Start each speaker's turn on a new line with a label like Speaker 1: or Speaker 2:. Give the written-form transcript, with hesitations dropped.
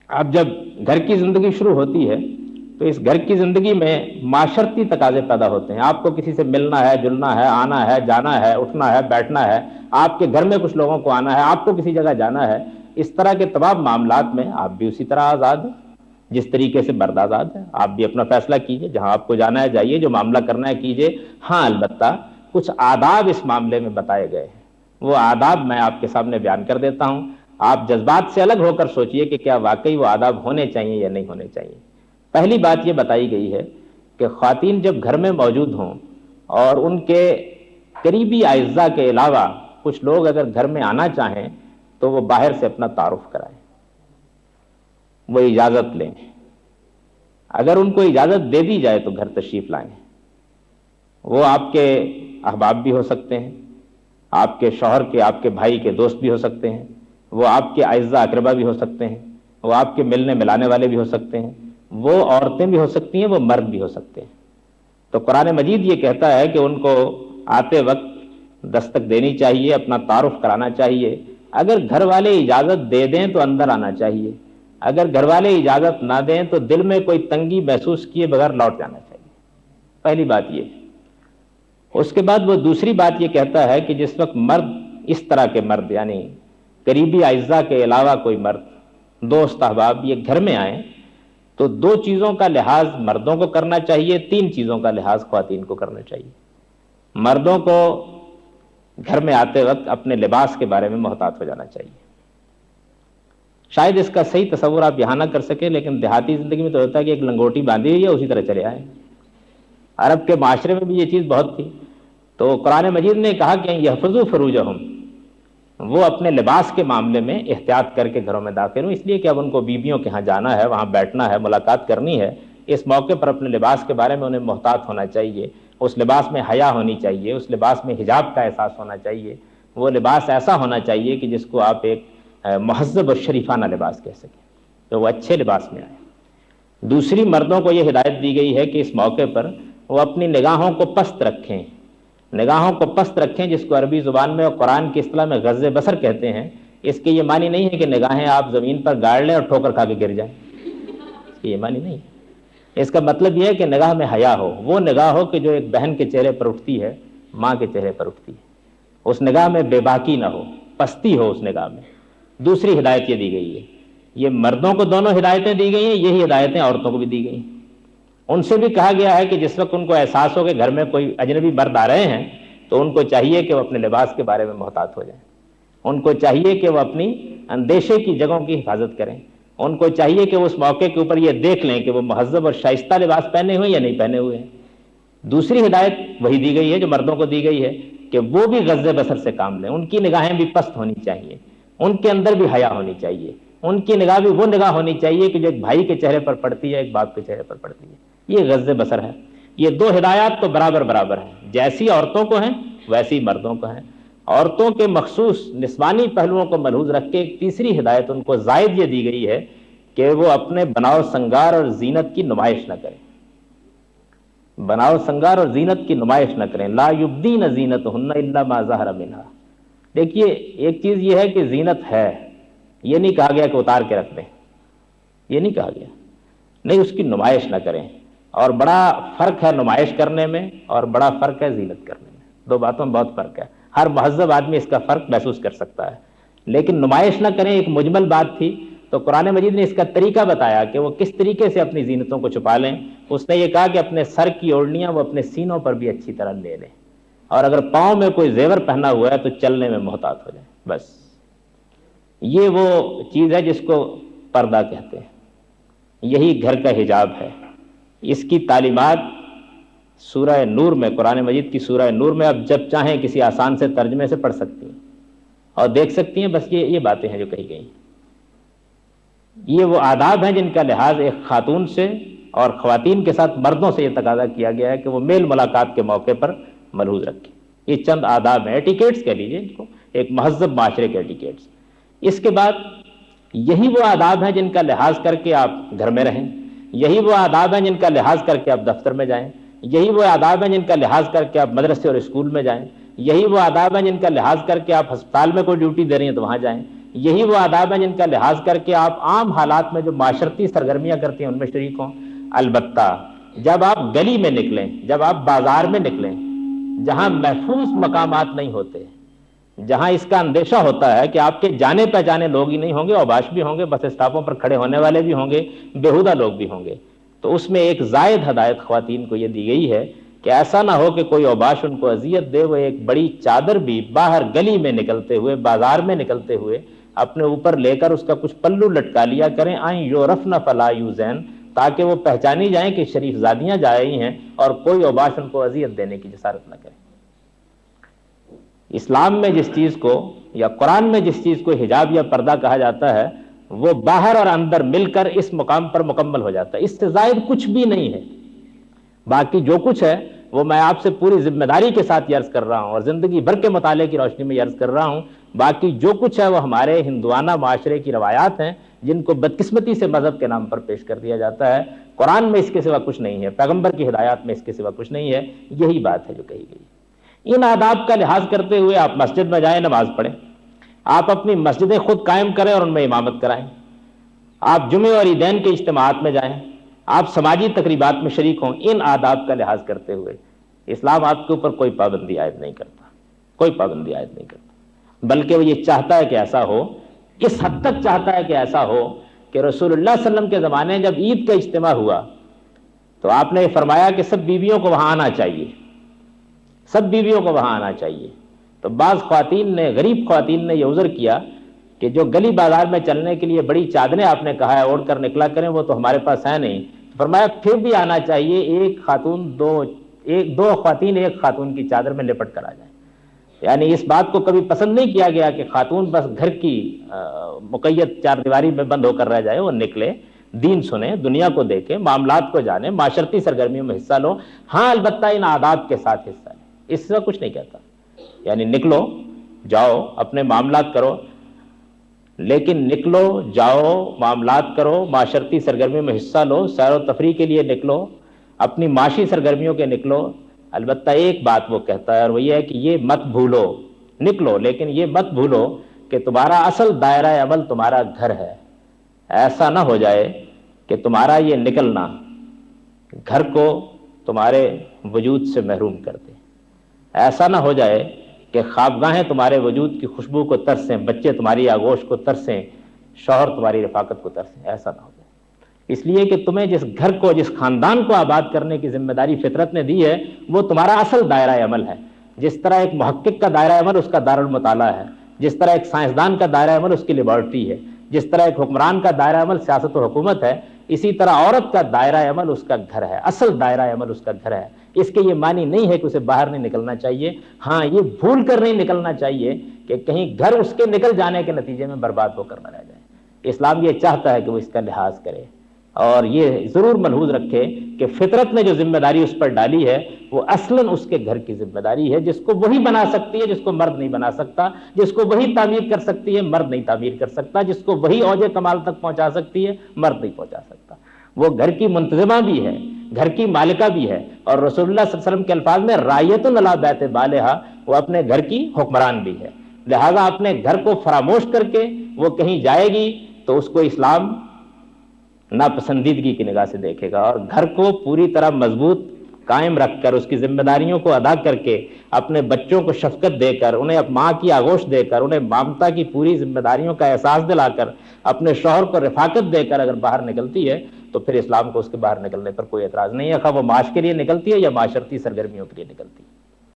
Speaker 1: اب جب گھر کی زندگی شروع ہوتی ہے تو اس گھر کی زندگی میں معاشرتی تقاضے پیدا ہوتے ہیں. آپ کو کسی سے ملنا ہے، جلنا ہے، آنا ہے، جانا ہے، اٹھنا ہے، بیٹھنا ہے. آپ کے گھر میں کچھ لوگوں کو آنا ہے، آپ کو کسی جگہ جانا ہے. اس طرح کے تمام معاملات میں آپ بھی اسی طرح آزاد ہیں جس طریقے سے مرد آزاد ہے. آپ بھی اپنا فیصلہ کیجئے، جہاں آپ کو جانا ہے جائیے، جو معاملہ کرنا ہے کیجئے. ہاں البتہ کچھ آداب اس معاملے میں بتائے گئے ہیں، وہ آداب میں آپ کے سامنے بیان کر دیتا ہوں. آپ جذبات سے الگ ہو کر سوچئے کہ کیا واقعی وہ آداب ہونے چاہیے یا نہیں ہونے چاہیے. پہلی بات یہ بتائی گئی ہے کہ خواتین جب گھر میں موجود ہوں اور ان کے قریبی اعزاء کے علاوہ کچھ لوگ اگر گھر میں آنا چاہیں تو وہ باہر سے اپنا تعارف کرائیں، وہ اجازت لیں. اگر ان کو اجازت دے دی جائے تو گھر تشریف لائیں. وہ آپ کے احباب بھی ہو سکتے ہیں، آپ کے شوہر کے، آپ کے بھائی کے دوست بھی ہو سکتے ہیں، وہ آپ کے اعزاء اقربا بھی ہو سکتے ہیں، وہ آپ کے ملنے ملانے والے بھی ہو سکتے ہیں، وہ عورتیں بھی ہو سکتی ہیں، وہ مرد بھی ہو سکتے ہیں. تو قرآن مجید یہ کہتا ہے کہ ان کو آتے وقت دستک دینی چاہیے، اپنا تعارف کرانا چاہیے. اگر گھر والے اجازت دے دیں تو اندر آنا چاہیے، اگر گھر والے اجازت نہ دیں تو دل میں کوئی تنگی محسوس کیے بغیر لوٹ جانا چاہیے. پہلی بات یہ ہے. اس کے بعد وہ دوسری بات یہ کہتا ہے کہ جس وقت مرد، اس طرح کے مرد یعنی قریبی اعزاء کے علاوہ کوئی مرد، دوست احباب یہ گھر میں آئیں تو دو چیزوں کا لحاظ مردوں کو کرنا چاہیے، تین چیزوں کا لحاظ خواتین کو کرنا چاہیے. مردوں کو گھر میں آتے وقت اپنے لباس کے بارے میں محتاط ہو جانا چاہیے. شاید اس کا صحیح تصور آپ یہاں نہ کر سکیں، لیکن دیہاتی زندگی میں تو ہوتا ہے کہ ایک لنگوٹی باندھی ہوئی ہے اسی طرح چلے آئیں. عرب کے معاشرے میں بھی یہ چیز بہت تھی. تو قرآن مجید نے کہا کہ یحفظوا فروجہم، وہ اپنے لباس کے معاملے میں احتیاط کر کے گھروں میں داخل ہوں، اس لیے کہ اب ان کو بیویوں کے ہاں جانا ہے، وہاں بیٹھنا ہے، ملاقات کرنی ہے. اس موقع پر اپنے لباس کے بارے میں انہیں محتاط ہونا چاہیے. اس لباس میں حیا ہونی چاہیے، اس لباس میں حجاب کا احساس ہونا چاہیے. وہ لباس ایسا ہونا چاہیے کہ جس کو آپ ایک مہذب اور شریفانہ لباس کہہ سکیں، تو وہ اچھے لباس میں آئے. دوسری، مردوں کو یہ ہدایت دی گئی ہے کہ اس موقع پر وہ اپنی نگاہوں کو پست رکھیں. نگاہوں کو پست رکھیں جس کو عربی زبان میں اور قرآن کی اصطلاح میں غض بصر کہتے ہیں. اس کے یہ معنی نہیں ہے کہ نگاہیں آپ زمین پر گاڑ لیں اور ٹھوکر کھا کے گر جائیں، اس کی یہ معنی نہیں ہے. اس کا مطلب یہ ہے کہ نگاہ میں حیا ہو، وہ نگاہ ہو کہ جو ایک بہن کے چہرے پر اٹھتی ہے، ماں کے چہرے پر اٹھتی ہے. اس نگاہ میں بے باکی نہ ہو، پستی ہو اس نگاہ میں. دوسری ہدایت یہ دی گئی ہے. یہ مردوں کو دونوں ہدایتیں دی گئی ہیں، یہی ہدایتیں عورتوں کو بھی دی گئی ہیں. ان سے بھی کہا گیا ہے کہ جس وقت ان کو احساس ہو کہ گھر میں کوئی اجنبی مرد آ رہے ہیں تو ان کو چاہیے کہ وہ اپنے لباس کے بارے میں محتاط ہو جائیں. ان کو چاہیے کہ وہ اپنی اندیشے کی جگہوں کی حفاظت کریں. ان کو چاہیے کہ وہ اس موقع کے اوپر یہ دیکھ لیں کہ وہ مہذب اور شائستہ لباس پہنے ہوئے یا نہیں پہنے ہوئے ہیں. دوسری ہدایت وہی دی گئی ہے جو مردوں کو دی گئی ہے کہ وہ بھی غض بصر سے کام لیں. ان کی نگاہیں بھی پست ہونی چاہیے، ان کے اندر بھی حیا ہونی چاہیے. ان کی نگاہ بھی وہ نگاہ ہونی چاہیے کہ جو ایک بھائی کے چہرے پر پڑتی ہے، ایک باپ کے چہرے پر پڑتی ہے. یہ غض بصر ہے. یہ دو ہدایات تو برابر برابر ہیں، جیسی عورتوں کو ہیں ویسی مردوں کو ہیں. عورتوں کے مخصوص نسوانی پہلوؤں کو ملحوظ رکھ کے ایک تیسری ہدایت ان کو زائد یہ دی گئی ہے کہ وہ اپنے بناؤ سنگار اور زینت کی نمائش نہ کریں. بناؤ سنگار اور زینت کی نمائش نہ کریں. لا یبدین زینتہن الا ما ظہر منہا. دیکھیے ایک چیز یہ ہے کہ زینت ہے، یہ نہیں کہا گیا کہ اتار کے رکھ دیں، یہ نہیں کہا گیا. نہیں، اس کی نمائش نہ کریں. اور بڑا فرق ہے نمائش کرنے میں اور بڑا فرق ہے زینت کرنے میں. دو باتوں میں بہت فرق ہے. ہر مہذب آدمی اس کا فرق محسوس کر سکتا ہے. لیکن نمائش نہ کریں ایک مجمل بات تھی، تو قرآن مجید نے اس کا طریقہ بتایا کہ وہ کس طریقے سے اپنی زینتوں کو چھپا لیں. اس نے یہ کہا کہ اپنے سر کی اوڑھنیاں وہ اپنے سینوں پر بھی اچھی طرح لے لیں، اور اگر پاؤں میں کوئی زیور پہنا ہوا ہے تو چلنے میں محتاط ہو جائیں. بس یہ وہ چیز ہے جس کو پردہ کہتے ہیں. یہی گھر کا حجاب ہے. اس کی تعلیمات سورہ نور میں، قرآن مجید کی سورہ نور میں، اب جب چاہیں کسی آسان سے ترجمے سے پڑھ سکتی ہیں اور دیکھ سکتی ہیں. بس یہ باتیں ہیں جو کہی گئی. یہ وہ آداب ہیں جن کا لحاظ ایک خاتون سے اور خواتین کے ساتھ مردوں سے یہ تقاضا کیا گیا ہے کہ وہ میل ملاقات کے موقع پر ملحوظ رکھیں. یہ چند آداب ہیں، ایٹیکیٹس کہہ لیجیے ان کو، ایک مہذب معاشرے کے ایٹیکیٹس. اس کے بعد یہی وہ آداب ہیں جن کا لحاظ کر کے آپ گھر میں رہیں. یہی وہ آداب ہیں جن کا لحاظ کر کے آپ دفتر میں جائیں. یہی وہ آداب ہیں جن کا لحاظ کر کے آپ مدرسے اور اسکول میں جائیں. یہی وہ آداب ہیں جن کا لحاظ کر کے آپ ہسپتال میں کوئی ڈیوٹی دے رہی ہیں تو وہاں جائیں. یہی وہ آداب ہیں جن کا لحاظ کر کے آپ عام حالات میں جو معاشرتی سرگرمیاں کرتے ہیں ان میں شریک ہوں۔ البتہ جب آپ گلی میں نکلیں، جب آپ بازار میں نکلیں، جہاں محفوظ مقامات نہیں ہوتے، جہاں اس کا اندیشہ ہوتا ہے کہ آپ کے جانے پہچانے لوگ ہی نہیں ہوں گے، اوباش بھی ہوں گے، بس اسٹاپوں پر کھڑے ہونے والے بھی ہوں گے، بیہودہ لوگ بھی ہوں گے، تو اس میں ایک زائد ہدایت خواتین کو یہ دی گئی ہے کہ ایسا نہ ہو کہ کوئی اوباش ان کو اذیت دے، وہ ایک بڑی چادر بھی باہر گلی میں نکلتے ہوئے، بازار میں نکلتے ہوئے اپنے اوپر لے کر اس کا کچھ پلو لٹکا لیا کریں، آئیں یورفن فلا یوزین، تاکہ وہ پہچانی جائیں کہ شریف زادیاں جا رہی ہیں اور کوئی اوباش ان کو اذیت دینے کی جسارت نہ کرے۔ اسلام میں جس چیز کو یا قرآن میں جس چیز کو حجاب یا پردہ کہا جاتا ہے وہ باہر اور اندر مل کر اس مقام پر مکمل ہو جاتا ہے، اس سے زائد کچھ بھی نہیں ہے۔ باقی جو کچھ ہے وہ میں آپ سے پوری ذمہ داری کے ساتھ عرض کر رہا ہوں اور زندگی بھر کے مطالعے کی روشنی میں عرض کر رہا ہوں، باقی جو کچھ ہے وہ ہمارے ہندوانہ معاشرے کی روایات ہیں جن کو بدقسمتی سے مذہب کے نام پر پیش کر دیا جاتا ہے۔ قرآن میں اس کے سوا کچھ نہیں ہے، پیغمبر کی ہدایات میں اس کے سوا کچھ نہیں ہے، یہی بات ہے جو کہی گئی۔ ان آداب کا لحاظ کرتے ہوئے آپ مسجد میں جائیں، نماز پڑھیں، آپ اپنی مسجدیں خود قائم کریں اور ان میں امامت کرائیں، آپ جمعے اور عیدین کے اجتماعات میں جائیں، آپ سماجی تقریبات میں شریک ہوں۔ ان آداب کا لحاظ کرتے ہوئے اسلام آپ کے اوپر کوئی پابندی عائد نہیں کرتا، کوئی پابندی عائد نہیں کرتا، بلکہ وہ یہ چاہتا ہے کہ ایسا ہو، اس حد تک چاہتا ہے کہ ایسا ہو کہ رسول اللہ صلی اللہ علیہ وسلم کے زمانے جب عید کا اجتماع ہوا تو آپ نے فرمایا کہ سب بیویوں کو وہاں آنا چاہیے، سب بیویوں کو وہاں آنا چاہیے۔ تو بعض خواتین نے، غریب خواتین نے یہ عذر کیا کہ جو گلی بازار میں چلنے کے لیے بڑی چادریں آپ نے کہا ہے اوڑھ کر نکلا کریں، وہ تو ہمارے پاس ہے نہیں، فرمایا پھر بھی آنا چاہیے، دو خواتین ایک خاتون کی چادر میں لپٹ کر آ جائیں۔ یعنی اس بات کو کبھی پسند نہیں کیا گیا کہ خاتون بس گھر کی مقید چار دیواری میں بند ہو کر رہ جائے، وہ نکلے، دین سنیں، دنیا کو دیکھیں، معاملات کو جانیں، معاشرتی سرگرمیوں میں حصہ لو، ہاں البتہ ان آداب کے ساتھ حصہ لیں، اس سے کچھ نہیں کہتا۔ یعنی نکلو، جاؤ، اپنے معاملات کرو، لیکن نکلو، جاؤ، معاملات کرو، معاشرتی سرگرمیوں میں حصہ لو، سیر و تفریح کے لیے نکلو، اپنی معاشی سرگرمیوں کے نکلو، البتہ ایک بات وہ کہتا ہے اور وہ یہ ہے کہ یہ مت بھولو، نکلو لیکن یہ مت بھولو کہ تمہارا اصل دائرہ عمل تمہارا گھر ہے۔ ایسا نہ ہو جائے کہ تمہارا یہ نکلنا گھر کو تمہارے وجود سے محروم کر دے، ایسا نہ ہو جائے کہ خوابگاہیں تمہارے وجود کی خوشبو کو ترسیں، بچے تمہاری آغوش کو ترسیں، شوہر تمہاری رفاقت کو ترسیں، ایسا نہ ہو جائے۔ اس لیے کہ تمہیں جس گھر کو، جس خاندان کو آباد کرنے کی ذمہ داری فطرت نے دی ہے وہ تمہارا اصل دائرہ عمل ہے۔ جس طرح ایک محقق کا دائرہ عمل اس کا دارالمطالعہ ہے، جس طرح ایک سائنسدان کا دائرہ عمل اس کی لیبارٹری ہے، جس طرح ایک حکمران کا دائرہ عمل سیاست و حکومت ہے، اسی طرح عورت کا دائرہ عمل اس کا گھر ہے، اصل دائرہ عمل اس کا گھر ہے۔ اس کے یہ معنی نہیں ہے کہ اسے باہر نہیں نکلنا چاہیے، ہاں یہ بھول کر نہیں نکلنا چاہیے کہ کہیں گھر اس کے نکل جانے کے نتیجے میں برباد ہو کر نہ رہ جائے۔ اسلام یہ چاہتا ہے کہ وہ اس کا لحاظ کرے اور یہ ضرور ملحوظ رکھے کہ فطرت نے جو ذمہ داری اس پر ڈالی ہے وہ اصلاً اس کے گھر کی ذمہ داری ہے، جس کو وہی بنا سکتی ہے، جس کو مرد نہیں بنا سکتا، جس کو وہی تعمیر کر سکتی ہے، مرد نہیں تعمیر کر سکتا، جس کو وہی اوج کمال تک پہنچا سکتی ہے، مرد نہیں پہنچا سکتا۔ وہ گھر کی منتظمہ بھی ہے، گھر کی مالکہ بھی ہے، اور رسول اللہ صلی اللہ علیہ وسلم کے الفاظ میں رایۃ علی بیت بالہا، وہ اپنے گھر کی حکمران بھی ہے۔ لہذا اپنے گھر کو فراموش کر کے وہ کہیں جائے گی تو اس کو اسلام ناپسندیدگی کی نگاہ سے دیکھے گا، اور گھر کو پوری طرح مضبوط قائم رکھ کر، اس کی ذمہ داریوں کو ادا کر کے، اپنے بچوں کو شفقت دے کر، انہیں ماں کی آغوش دے کر، انہیں مامتا کی پوری ذمہ داریوں کا احساس دلا کر، اپنے شوہر کو رفاقت دے کر اگر باہر نکلتی ہے تو پھر اسلام کو اس کے باہر نکلنے پر کوئی اعتراض نہیں ہے، خواہ وہ معاش کے لیے نکلتی ہے یا معاشرتی سرگرمیوں کے لیے نکلتی ہے۔